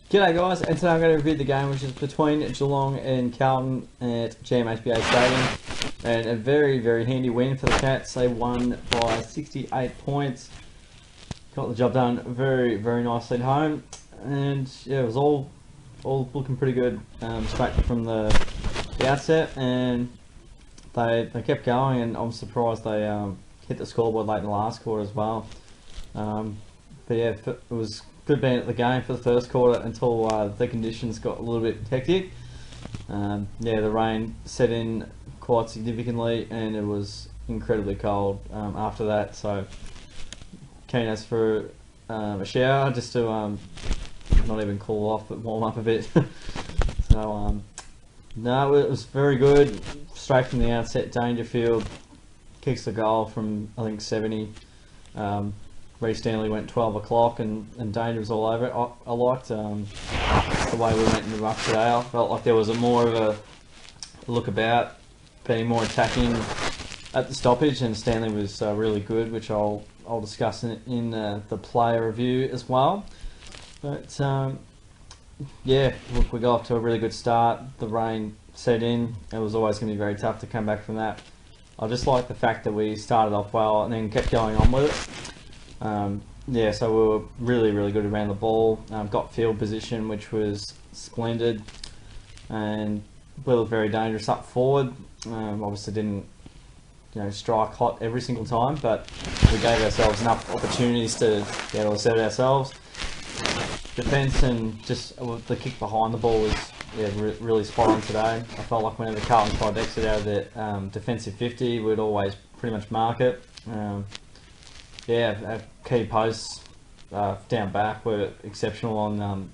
G'day guys, and today I'm going to review the game which is between Geelong and Carlton at GMBHA Stadium, and a very handy win for the Cats. They won by 68 points, got the job done very nicely at home, and yeah, it was all looking pretty good straight from the outset, and they kept going, and I'm surprised they hit the scoreboard late in the last quarter as well. But yeah, it was good being at the game for the first quarter until the conditions got a little bit hectic. Yeah, the rain set in quite significantly and it was incredibly cold after that, so keen as for a shower just to not even cool off but warm up a bit. So no, it was very good. Straight from the outset, Dangerfield kicks the goal from I think 70. Reece Stanley went 12 o'clock and Danger was all over it. I liked the way we went in the ruck today. I felt like there was more of a look about, being more attacking at the stoppage, and Stanley was really good, which I'll discuss in the player review as well. But yeah, look, we got off to a really good start. The rain set in. It was always going to be very tough to come back from that. I just like the fact that we started off well and then kept going on with it. Yeah, so we were really good around the ball, got field position which was splendid, and we looked very dangerous up forward. Obviously didn't strike hot every single time, but we gave ourselves enough opportunities to be able to assert ourselves. Defence and just the kick behind the ball was really spot on today. I felt like whenever Carlton tried to exit out of their defensive 50, we'd always pretty much mark it. Yeah, our key posts down back were exceptional on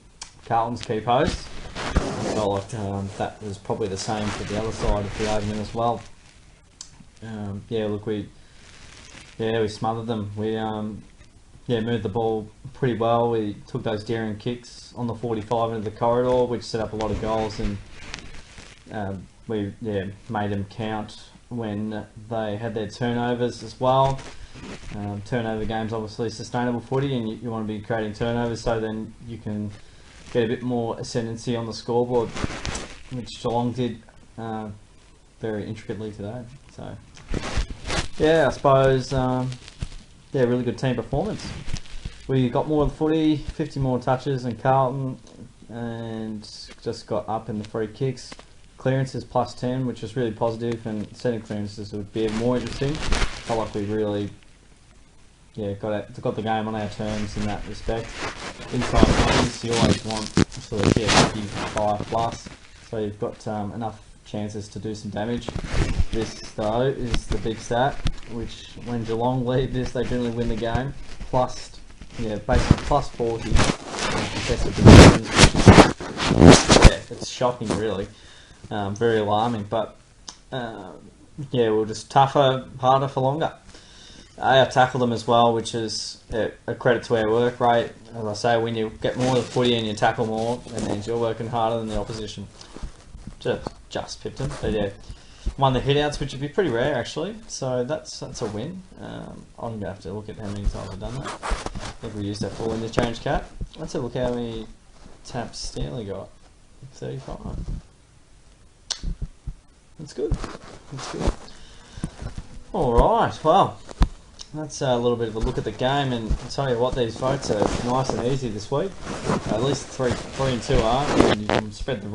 Carlton's key posts. I felt like that was probably the same for the other side of the argument as well. Yeah, look, we smothered them. We moved the ball pretty well. We took those daring kicks on the 45 into the corridor, which set up a lot of goals, and we made them count when they had their turnovers as well. Turnover games obviously sustainable footy, and you want to be creating turnovers so then you can get a bit more ascendancy on the scoreboard, which Geelong did very intricately today. So yeah, I suppose really good team performance. We got more of the footy, 50 more touches than Carlton, and just got up in the free kicks. Clearances plus 10, which is really positive, and setting clearances would be more interesting. Felt like we really got the game on our terms in that respect. Inside runs, you always want sort of 55 plus, so you've got enough chances to do some damage. This though is the big stat, which when Geelong lead this, they generally win the game. Basically plus 40 in contested positions, which it's shocking really. Very alarming, but we're just tougher, harder for longer. I tackled them as well, which is a credit to our work rate. As I say, when you get more of the footy and you tackle more, it means you're working harder than the opposition. Just pipped them, but yeah, won the hitouts, which would be pretty rare actually. So that's a win. I'm gonna have to look at how many times I've done that. I think we used that full interchange cap. Let's have a look how many taps Stanley got. 35. That's good. Alright, well, that's a little bit of a look at the game, and I'll tell you what, these votes are nice and easy this week. At least 3 and 2 are, and you can spread the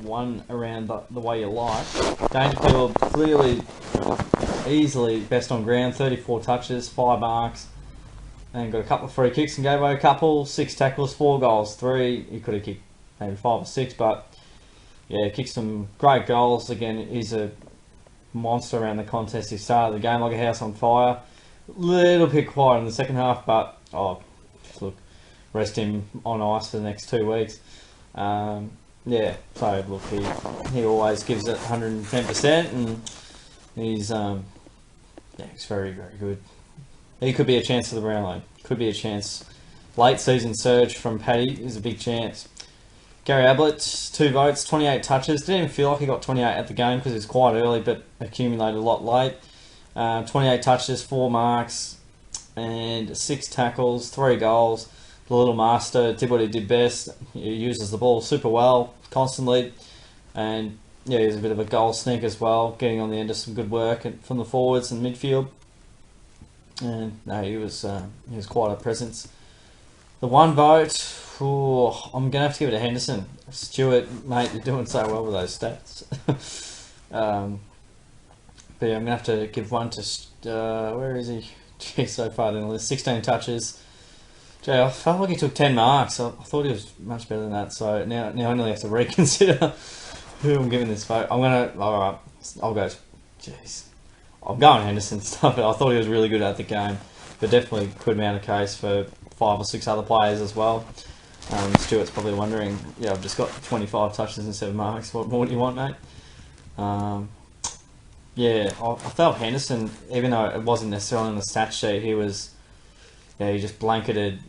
one around the way you like. Dangerfield clearly, easily best on ground, 34 touches, 5 marks, and got a couple of free kicks and gave away a couple, 6 tackles, 4 goals, 3, he could have kicked maybe 5 or 6, but yeah, kicked some great goals. Again, he's a monster around the contest. He started the game like a house on fire. Little bit quiet in the second half, but look, rest him on ice for the next 2 weeks. Yeah, so look, he always gives it 110%, and he's he's very good. He could be a chance for the Brownlow. Could be a chance. Late season surge from Paddy is a big chance. Gary Ablett, 2 votes, 28 touches. Didn't even feel like he got 28 at the game because it was quite early, but accumulated a lot late. 28 touches, 4 marks, and 6 tackles, 3 goals. the little master did what he did best. He uses the ball super well, constantly, and yeah, he's a bit of a goal sneak as well, getting on the end of some good work from the forwards and midfield. And no, he was quite a presence. The one vote, I'm gonna have to give it to Henderson. Stewart, mate, you're doing so well with those stats. But yeah, I'm gonna have to give one to where is he? Jeez, so far down the list. 16 touches. Gee, I felt like he took 10 marks. I thought he was much better than that. So now I nearly have to reconsider who I'm giving this vote. Alright, I'll go. Jeez. I'm going Henderson stuff. I thought he was really good at the game, but definitely could mount a case for 5 or 6 other players as well. Stuart's probably wondering, yeah, I've just got 25 touches and 7 marks. What more do you want, mate? Yeah, I felt Henderson, even though it wasn't necessarily on the stat sheet, he just blanketed,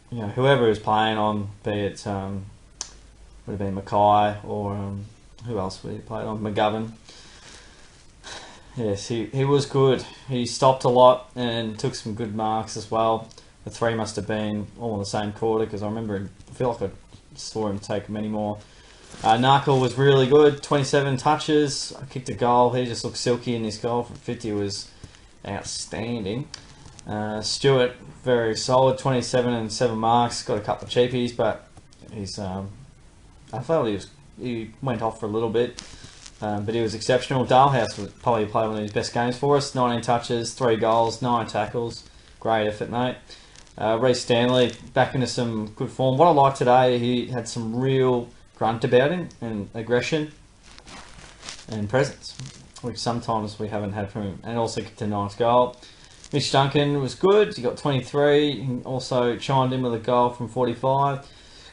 whoever he was playing on, be it would have been Mackay or who else would he play on? McGovern. Yes, he was good. He stopped a lot and took some good marks as well. The 3 must have been all in the same quarter, because I feel like I saw him take many more. Narkle was really good, 27 touches. I kicked a goal. He just looked silky in this goal. From 50 was outstanding. Stewart, very solid, 27 and 7 marks. Got a couple of cheapies, but he's. I felt he went off for a little bit, but he was exceptional. Dalhouse was probably played one of his best games for us. 19 touches, 3 goals, 9 tackles. Great effort, mate. Reece Stanley back into some good form. What I liked today, he had some real grunt about him and aggression and presence, which sometimes we haven't had from him. And also kicked a nice goal. Mitch Duncan was good. He got 23. He also chimed in with a goal from 45.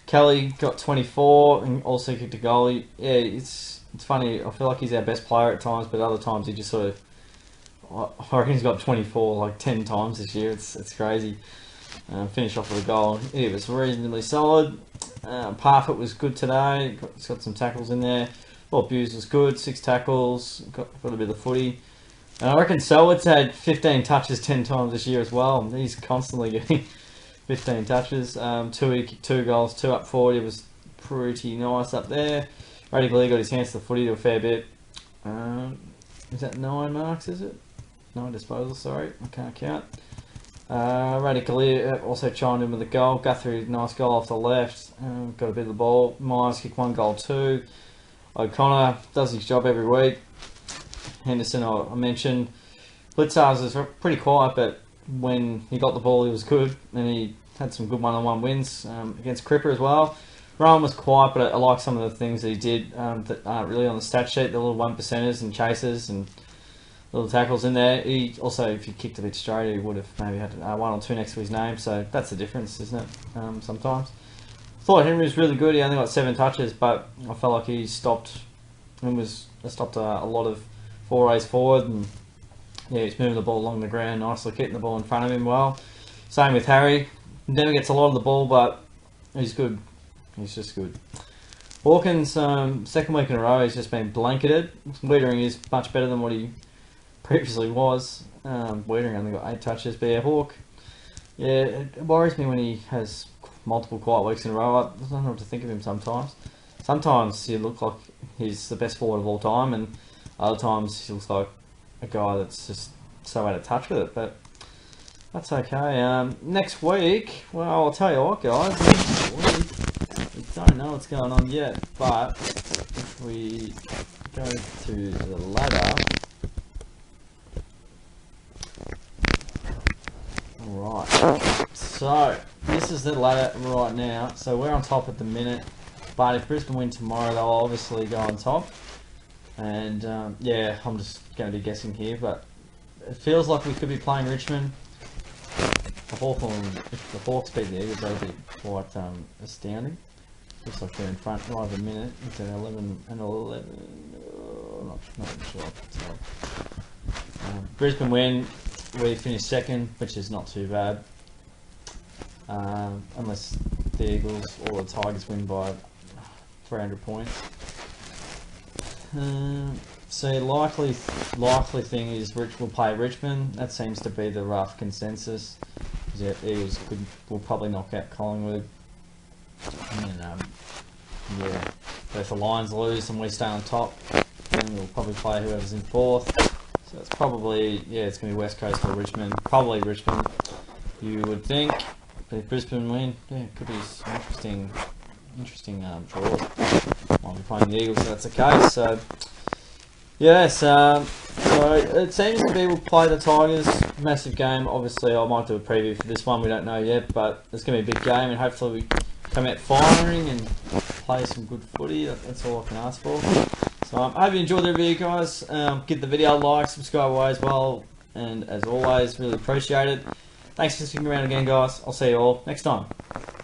Kelly got 24 and also kicked a goal. Yeah, it's funny. I feel like he's our best player at times, but other times he just sort of. I reckon he's got 24 like 10 times this year. It's crazy. Finished off with a goal. He was reasonably solid. Parfitt was good today. He's got some tackles in there. Well, Buse was good. 6 tackles. Got a bit of footy. And I reckon Selwood's had 15 touches 10 times this year as well. He's constantly getting 15 touches. 2 goals, 2 up forward. It was pretty nice up there. Radically got his hands to the footy to a fair bit. Is that 9 marks, is it? 9 disposals, sorry. I can't count. Radically also chimed in with a goal. Guthrie, nice goal off the left. Got a bit of the ball. Myers kicked 1 goal, 2. O'Connor does his job every week. Henderson, I mentioned. Blitzars was pretty quiet, but when he got the ball, he was good. And he had some good one-on-one wins against Cripper as well. Rowan was quiet, but I like some of the things that he did that aren't really on the stat sheet. The little 1%ers and chasers and little tackles in there. He also, if he kicked a bit straight, he would have maybe had 1 or 2 next to his name. So that's the difference, isn't it? Sometimes. Thought Henry was really good. He only got 7 touches, but I felt like he stopped a lot of forays forward, and yeah, he's moving the ball along the ground nicely, keeping the ball in front of him well. Same with Harry. Never gets a lot of the ball, but he's good. He's just good. Hawkins, second week in a row, he's just been blanketed. Wiedering is much better than what he previously was. Wiedering only got 8 touches, but yeah, Hawk, yeah, it worries me when he has multiple quiet weeks in a row. I don't know what to think of him sometimes. Sometimes he looks like he's the best forward of all time, and other times he looks like a guy that's just so out of touch with it, but that's okay. Next week, well, I'll tell you what, guys, next week, we don't know what's going on yet, but if we go to the ladder, alright, so this is the ladder right now. So we're on top at the minute, but if Brisbane win tomorrow, they'll obviously go on top. And yeah, I'm just going to be guessing here, but it feels like we could be playing Richmond. If the Hawks beat the Eagles, that'll be quite astounding. Looks like they're in front right at the minute. It's at 11 and 11. Not really sure. So, Brisbane win. We finish second, which is not too bad. Unless the Eagles or the Tigers win by 300 points. So likely thing is Rich will play Richmond. That seems to be the rough consensus. Because yeah, the Eagles will probably knock out Collingwood. And yeah, but if the Lions lose and we stay on top, then we'll probably play whoever's in fourth. So it's probably, yeah, it's going to be West Coast or Richmond. Probably Richmond, you would think. But if Brisbane win, yeah, it could be some interesting draws. Might be playing the Eagles if that's the case. So yes, so it seems to be we'll play the Tigers. Massive game. Obviously, I might do a preview for this one. We don't know yet, but it's going to be a big game, and hopefully we come out firing and play some good footy. That's all I can ask for. So I hope you enjoyed the review, guys. Give the video a like, subscribe away as well, and as always, really appreciate it. Thanks for sticking around again, guys. I'll see you all next time.